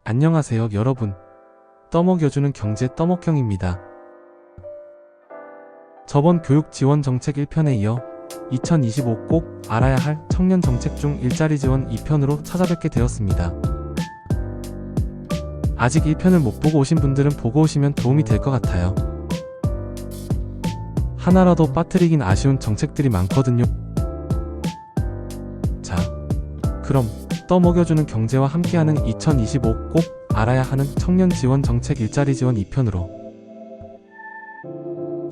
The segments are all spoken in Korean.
안녕하세요 여러분. 떠먹여주는 경제 떠먹형입니다. 저번 교육 지원 정책 1편에 이어 2025 꼭 알아야 할 청년 정책 중 일자리 지원 2편으로 찾아뵙게 되었습니다. 아직 1편을 못 보고 오신 분들은 보고 오시면 도움이 될 것 같아요. 하나라도 빠뜨리긴 아쉬운 정책들이 많거든요. 자, 그럼 떠먹여주는 경제와 함께하는 2025 꼭 알아야 하는 청년 지원 정책 일자리 지원 2편으로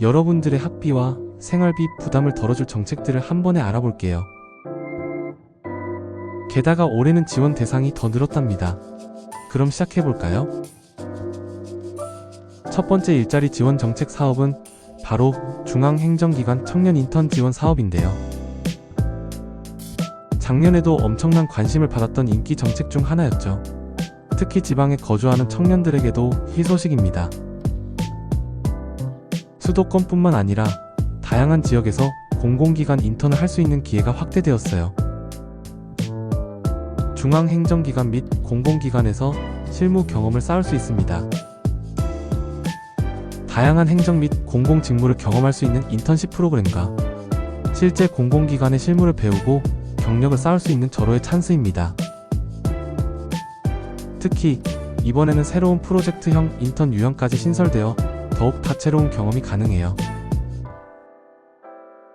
여러분들의 학비와 생활비 부담을 덜어줄 정책들을 한 번에 알아볼게요. 게다가 올해는 지원 대상이 더 늘었답니다. 그럼 시작해볼까요? 첫 번째 일자리 지원 정책 사업은 바로 중앙행정기관 청년 인턴 지원 사업인데요. 작년에도 엄청난 관심을 받았던 인기 정책 중 하나였죠. 특히 지방에 거주하는 청년들에게도 희소식입니다. 수도권뿐만 아니라 다양한 지역에서 공공기관 인턴을 할 수 있는 기회가 확대되었어요. 중앙행정기관 및 공공기관에서 실무 경험을 쌓을 수 있습니다. 다양한 행정 및 공공직무를 경험할 수 있는 인턴십 프로그램과 실제 공공기관의 실무를 배우고 경력을 쌓을 수 있는 절호의 찬스입니다. 특히 이번에는 새로운 프로젝트형 인턴 유형까지 신설되어 더욱 다채로운 경험이 가능해요.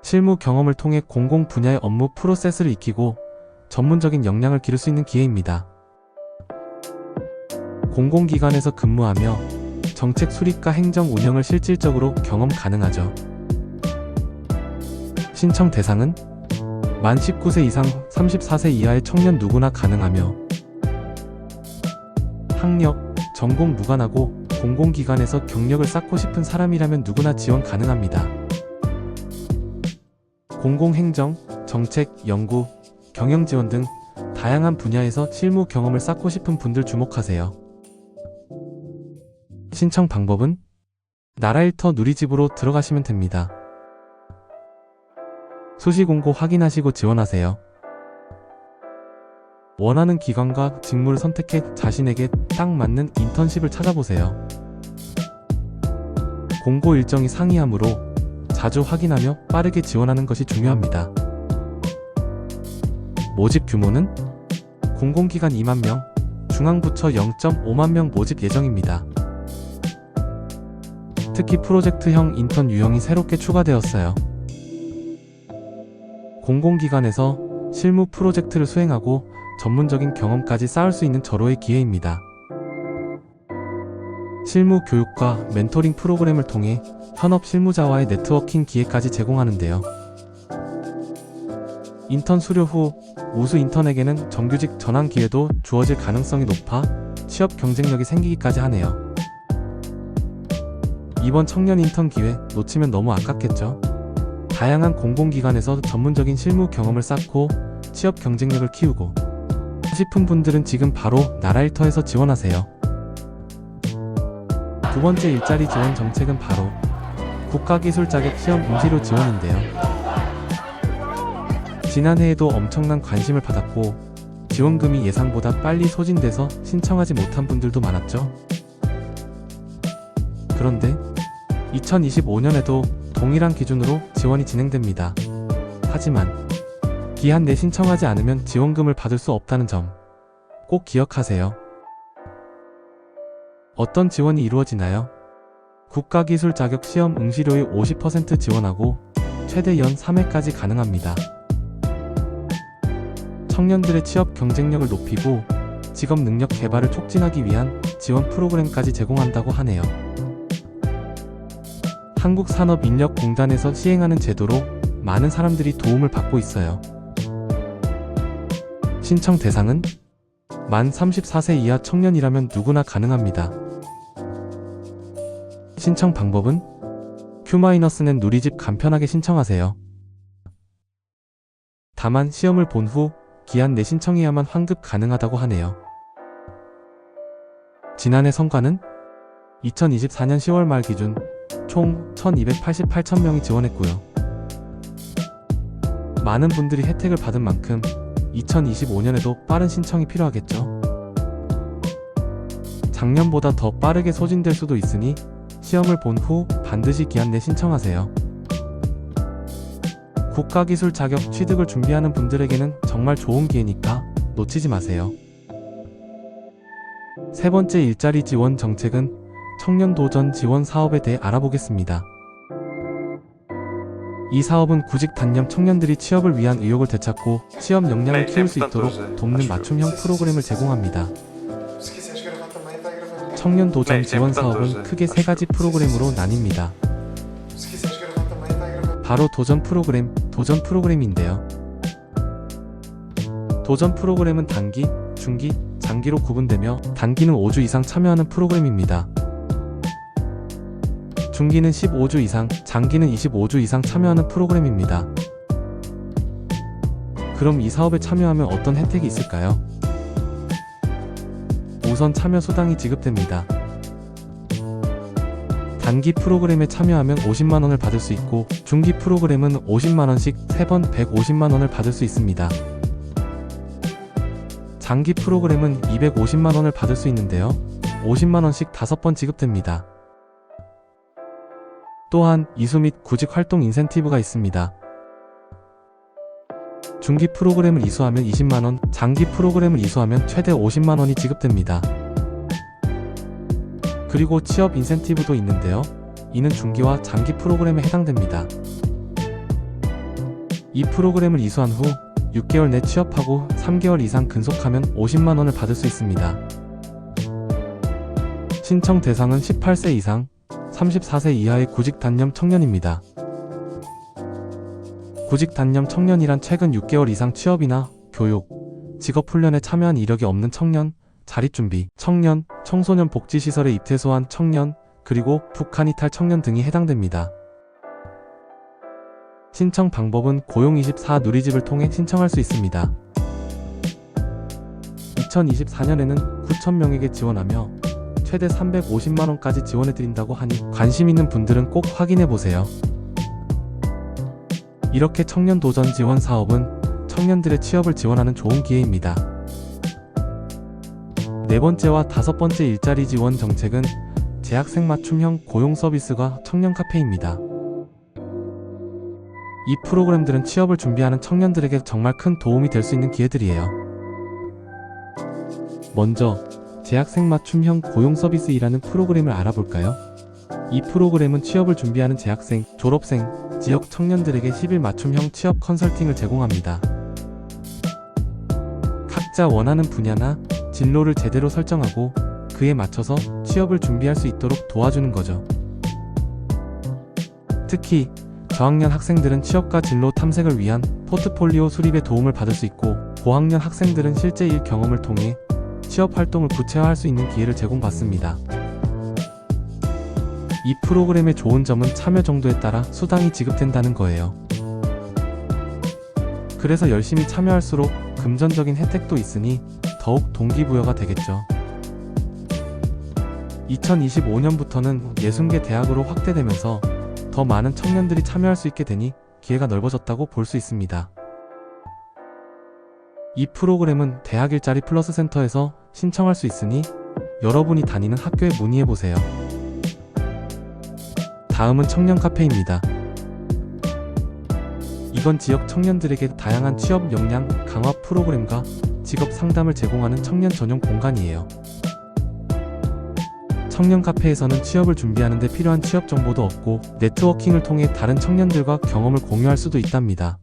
실무 경험을 통해 공공 분야의 업무 프로세스를 익히고 전문적인 역량을 기를 수 있는 기회입니다. 공공기관에서 근무하며 정책 수립과 행정 운영을 실질적으로 경험 가능하죠. 신청 대상은 만 19세 이상 34세 이하의 청년 누구나 가능하며 학력, 전공 무관하고 공공기관에서 경력을 쌓고 싶은 사람이라면 누구나 지원 가능합니다. 공공행정, 정책, 연구, 경영지원 등 다양한 분야에서 실무 경험을 쌓고 싶은 분들 주목하세요. 신청 방법은 나라일터 누리집으로 들어가시면 됩니다. 수시 공고 확인하시고 지원하세요. 원하는 기관과 직무를 선택해 자신에게 딱 맞는 인턴십을 찾아보세요. 공고 일정이 상이하므로 자주 확인하며 빠르게 지원하는 것이 중요합니다. 모집 규모는 공공기관 2만 명, 중앙부처 0.5만 명 모집 예정입니다. 특히 프로젝트형 인턴 유형이 새롭게 추가되었어요. 공공기관에서 실무 프로젝트를 수행하고 전문적인 경험까지 쌓을 수 있는 절호의 기회입니다. 실무 교육과 멘토링 프로그램을 통해 현업 실무자와의 네트워킹 기회까지 제공하는데요. 인턴 수료 후 우수 인턴에게는 정규직 전환 기회도 주어질 가능성이 높아 취업 경쟁력이 생기기까지 하네요. 이번 청년 인턴 기회 놓치면 너무 아깝겠죠? 다양한 공공기관에서 전문적인 실무 경험을 쌓고 취업 경쟁력을 키우고 싶은 분들은 지금 바로 나라일터에서 지원하세요. 두 번째 일자리 지원 정책은 바로 국가기술 자격 시험 응시료 지원인데요. 지난해에도 엄청난 관심을 받았고 지원금이 예상보다 빨리 소진돼서 신청하지 못한 분들도 많았죠. 그런데 2025년에도 동일한 기준으로 지원이 진행됩니다. 하지만 기한 내 신청하지 않으면 지원금을 받을 수 없다는 점 꼭 기억하세요. 어떤 지원이 이루어지나요? 국가기술 자격 시험 응시료의 50% 지원하고 최대 연 3회까지 가능합니다. 청년들의 취업 경쟁력을 높이고 직업 능력 개발을 촉진하기 위한 지원 프로그램까지 제공한다고 하네요. 한국산업인력공단에서 시행하는 제도로 많은 사람들이 도움을 받고 있어요. 신청 대상은 만 34세 이하 청년이라면 누구나 가능합니다. 신청 방법은 Q-넷 누리집 간편하게 신청하세요. 다만 시험을 본 후 기한 내 신청해야만 환급 가능하다고 하네요. 지난해 성과는 2024년 10월 말 기준 총 1288,000명이 지원했고요. 많은 분들이 혜택을 받은 만큼 2025년에도 빠른 신청이 필요하겠죠. 작년보다 더 빠르게 소진될 수도 있으니 시험을 본 후 반드시 기한 내 신청하세요. 국가기술 자격 취득을 준비하는 분들에게는 정말 좋은 기회니까 놓치지 마세요. 세 번째 일자리 지원 정책은 청년 도전 지원 사업에 대해 알아보겠습니다. 이 사업은 구직 단념 청년들이 취업을 위한 의욕을 되찾고 취업 역량을 키울 수 있도록 돕는 맞춤형 프로그램을 제공합니다. 청년 도전 지원 사업은 크게 세 가지 프로그램으로 나뉩니다. 바로 도전 프로그램인데요. 도전 프로그램은 단기, 중기, 장기로 구분되며 단기는 5주 이상 참여하는 프로그램입니다. 중기는 15주 이상, 장기는 25주 이상 참여하는 프로그램입니다. 그럼 이 사업에 참여하면 어떤 혜택이 있을까요? 우선 참여 수당이 지급됩니다. 단기 프로그램에 참여하면 50만원을 받을 수 있고 중기 프로그램은 50만원씩 3번 150만원을 받을 수 있습니다. 장기 프로그램은 250만원을 받을 수 있는데요. 50만원씩 5번 지급됩니다. 또한 이수 및 구직 활동 인센티브가 있습니다. 중기 프로그램을 이수하면 20만원, 장기 프로그램을 이수하면 최대 50만원이 지급됩니다. 그리고 취업 인센티브도 있는데요. 이는 중기와 장기 프로그램에 해당됩니다. 이 프로그램을 이수한 후 6개월 내 취업하고 3개월 이상 근속하면 50만원을 받을 수 있습니다. 신청 대상은 18세 이상, 34세 이하의 구직 단념 청년입니다. 구직 단념 청년이란 최근 6개월 이상 취업이나 교육, 직업훈련에 참여한 이력이 없는 청년, 자립준비 청년, 청소년 복지시설에 입퇴소한 청년, 그리고 북한 이탈 청년 등이 해당됩니다. 신청 방법은 고용24 누리집을 통해 신청할 수 있습니다. 2024년에는 9,000명에게 지원하며 최대 350만원까지 지원해드린다고 하니 관심 있는 분들은 꼭 확인해보세요. 이렇게 청년 도전 지원 사업은 청년들의 취업을 지원하는 좋은 기회입니다. 네 번째와 다섯 번째 일자리 지원 정책은 재학생 맞춤형 고용 서비스가 청년 카페입니다. 이 프로그램들은 취업을 준비하는 청년들에게 정말 큰 도움이 될 수 있는 기회들이에요. 먼저 재학생 맞춤형 고용 서비스이라는 프로그램을 알아볼까요? 이 프로그램은 취업을 준비하는 재학생, 졸업생, 지역 청년들에게 10일 맞춤형 취업 컨설팅을 제공합니다. 각자 원하는 분야나 진로를 제대로 설정하고 그에 맞춰서 취업을 준비할 수 있도록 도와주는 거죠. 특히 저학년 학생들은 취업과 진로 탐색을 위한 포트폴리오 수립에 도움을 받을 수 있고 고학년 학생들은 실제 일 경험을 통해 취업 활동을 구체화할 수 있는 기회를 제공받습니다. 이 프로그램의 좋은 점은 참여 정도에 따라 수당이 지급된다는 거예요. 그래서 열심히 참여할수록 금전적인 혜택도 있으니 더욱 동기부여가 되겠죠. 2025년부터는 60개 대학으로 확대되면서 더 많은 청년들이 참여할 수 있게 되니 기회가 넓어졌다고 볼 수 있습니다. 이 프로그램은 대학 일자리 플러스 센터에서 신청할 수 있으니 여러분이 다니는 학교에 문의해보세요. 다음은 청년 카페입니다. 이건 지역 청년들에게 다양한 취업 역량 강화 프로그램과 직업 상담을 제공하는 청년 전용 공간이에요. 청년 카페에서는 취업을 준비하는 데 필요한 취업 정보도 얻고 네트워킹을 통해 다른 청년들과 경험을 공유할 수도 있답니다.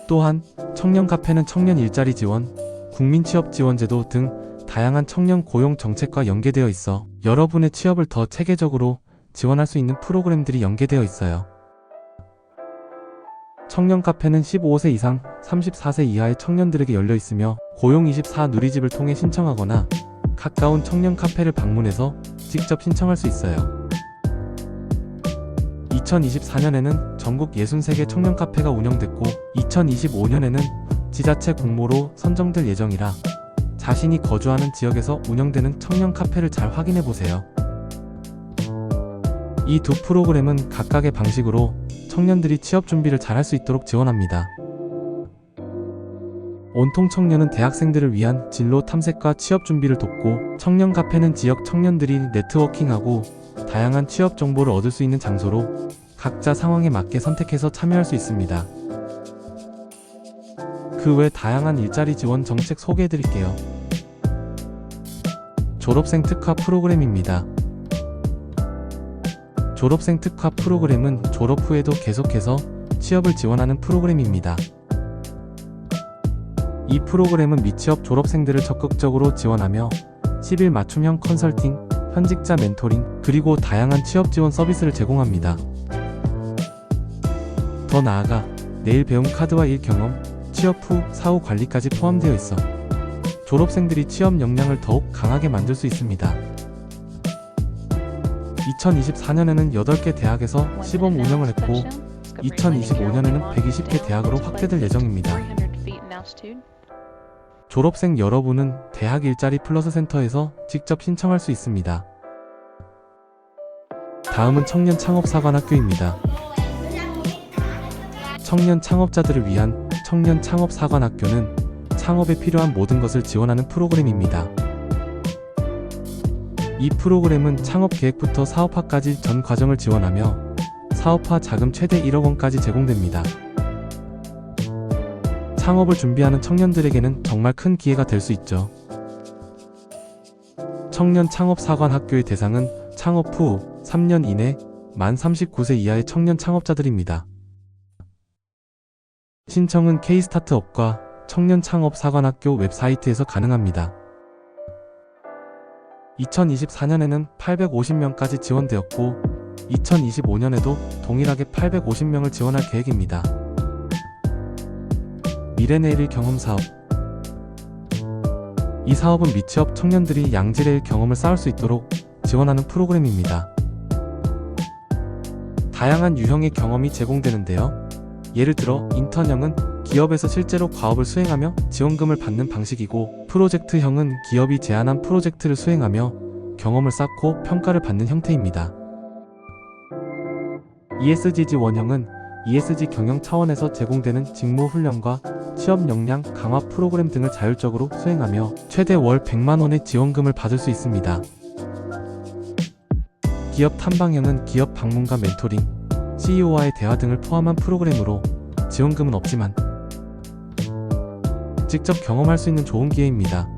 또한 청년 카페는 청년 일자리 지원, 국민취업지원제도 등 다양한 청년 고용 정책과 연계되어 있어 여러분의 취업을 더 체계적으로 지원할 수 있는 프로그램들이 연계되어 있어요. 청년 카페는 15세 이상, 34세 이하의 청년들에게 열려 있으며 고용24 누리집을 통해 신청하거나 가까운 청년 카페를 방문해서 직접 신청할 수 있어요. 2024년에는 전국 63개 청년 카페가 운영됐고 2025년에는 지자체 공모로 선정될 예정이라 자신이 거주하는 지역에서 운영되는 청년 카페를 잘 확인해보세요. 이 두 프로그램은 각각의 방식으로 청년들이 취업 준비를 잘 할 수 있도록 지원합니다. 온통 청년은 대학생들을 위한 진로 탐색과 취업 준비를 돕고, 청년 카페는 지역 청년들이 네트워킹하고 다양한 취업 정보를 얻을 수 있는 장소로 각자 상황에 맞게 선택해서 참여할 수 있습니다. 그 외 다양한 일자리 지원 정책 소개해드릴게요. 졸업생 특화 프로그램입니다. 졸업생 특화 프로그램은 졸업 후에도 계속해서 취업을 지원하는 프로그램입니다. 이 프로그램은 미취업 졸업생들을 적극적으로 지원하며 10일 맞춤형 컨설팅, 현직자 멘토링, 그리고 다양한 취업 지원 서비스를 제공합니다. 더 나아가 내일 배움 카드와 일 경험, 취업 후 사후 관리까지 포함되어 있어 졸업생들이 취업 역량을 더욱 강하게 만들 수 있습니다. 2024년에는 8개 대학에서 시범 운영을 했고 2025년에는 120개 대학으로 확대될 예정입니다. 졸업생 여러분은 대학 일자리 플러스 센터에서 직접 신청할 수 있습니다. 다음은 청년 창업사관학교입니다. 청년 창업자들을 위한 청년 창업사관학교는 창업에 필요한 모든 것을 지원하는 프로그램입니다. 이 프로그램은 창업 계획부터 사업화까지 전 과정을 지원하며 사업화 자금 최대 1억 원까지 제공됩니다. 창업을 준비하는 청년들에게는 정말 큰 기회가 될 수 있죠. 청년 창업사관학교의 대상은 창업 후 3년 이내 만 39세 이하의 청년 창업자들입니다. 신청은 K스타트업과 청년 창업사관학교 웹사이트에서 가능합니다. 2024년에는 850명까지 지원되었고 2025년에도 동일하게 850명을 지원할 계획입니다. 미래내일 경험사업. 이 사업은 미취업 청년들이 양질의 경험을 쌓을 수 있도록 지원하는 프로그램입니다. 다양한 유형의 경험이 제공되는데요. 예를 들어 인턴형은 기업에서 실제로 과업을 수행하며 지원금을 받는 방식이고, 프로젝트형은 기업이 제안한 프로젝트를 수행하며 경험을 쌓고 평가를 받는 형태입니다. ESG 원형은 ESG 경영 차원에서 제공되는 직무 훈련과 취업 역량 강화 프로그램 등을 자율적으로 수행하며 최대 월 100만 원의 지원금을 받을 수 있습니다. 기업 탐방형은 기업 방문과 멘토링, CEO와의 대화 등을 포함한 프로그램으로 지원금은 없지만 직접 경험할 수 있는 좋은 기회입니다.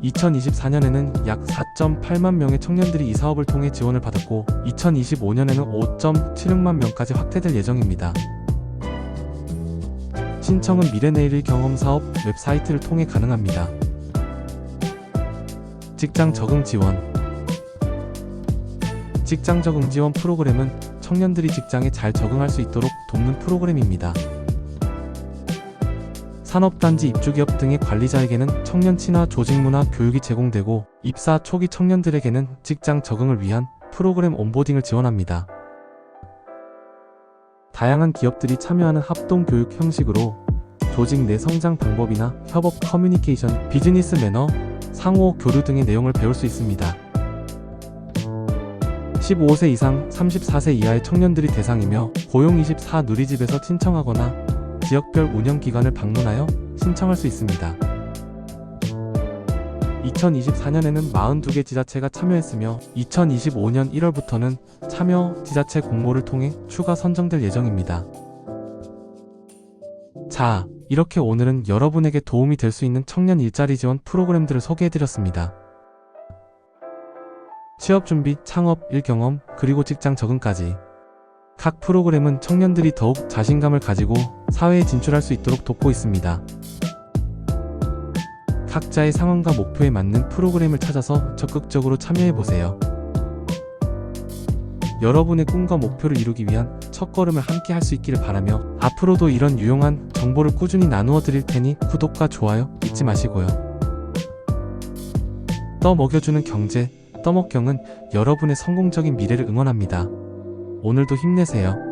2024년에는 약 4.8만 명의 청년들이 이 사업을 통해 지원을 받았고 2025년에는 5.76만 명까지 확대될 예정입니다. 신청은 미래내일 경험사업 웹사이트를 통해 가능합니다. 직장 적응 지원. 직장 적응 지원 프로그램은 청년들이 직장에 잘 적응할 수 있도록 돕는 프로그램입니다. 산업단지 입주기업 등의 관리자에게는 청년 친화 조직문화 교육이 제공되고, 입사 초기 청년들에게는 직장 적응을 위한 프로그램 온보딩을 지원합니다. 다양한 기업들이 참여하는 합동교육 형식으로 조직 내 성장 방법이나 협업 커뮤니케이션, 비즈니스 매너, 상호 교류 등의 내용을 배울 수 있습니다. 15세 이상 34세 이하의 청년들이 대상이며 고용24 누리집에서 신청하거나 지역별 운영기관을 방문하여 신청할 수 있습니다. 2024년에는 42개 지자체가 참여했으며 2025년 1월부터는 참여 지자체 공모를 통해 추가 선정될 예정입니다. 자, 이렇게 오늘은 여러분에게 도움이 될 수 있는 청년 일자리 지원 프로그램들을 소개해드렸습니다. 취업 준비, 창업, 일 경험, 그리고 직장 적응까지 각 프로그램은 청년들이 더욱 자신감을 가지고 사회에 진출할 수 있도록 돕고 있습니다. 각자의 상황과 목표에 맞는 프로그램을 찾아서 적극적으로 참여해보세요. 여러분의 꿈과 목표를 이루기 위한 첫걸음을 함께 할 수 있기를 바라며, 앞으로도 이런 유용한 정보를 꾸준히 나누어 드릴 테니 구독과 좋아요 잊지 마시고요. 떠먹여주는 경제, 떠먹경은 여러분의 성공적인 미래를 응원합니다. 오늘도 힘내세요.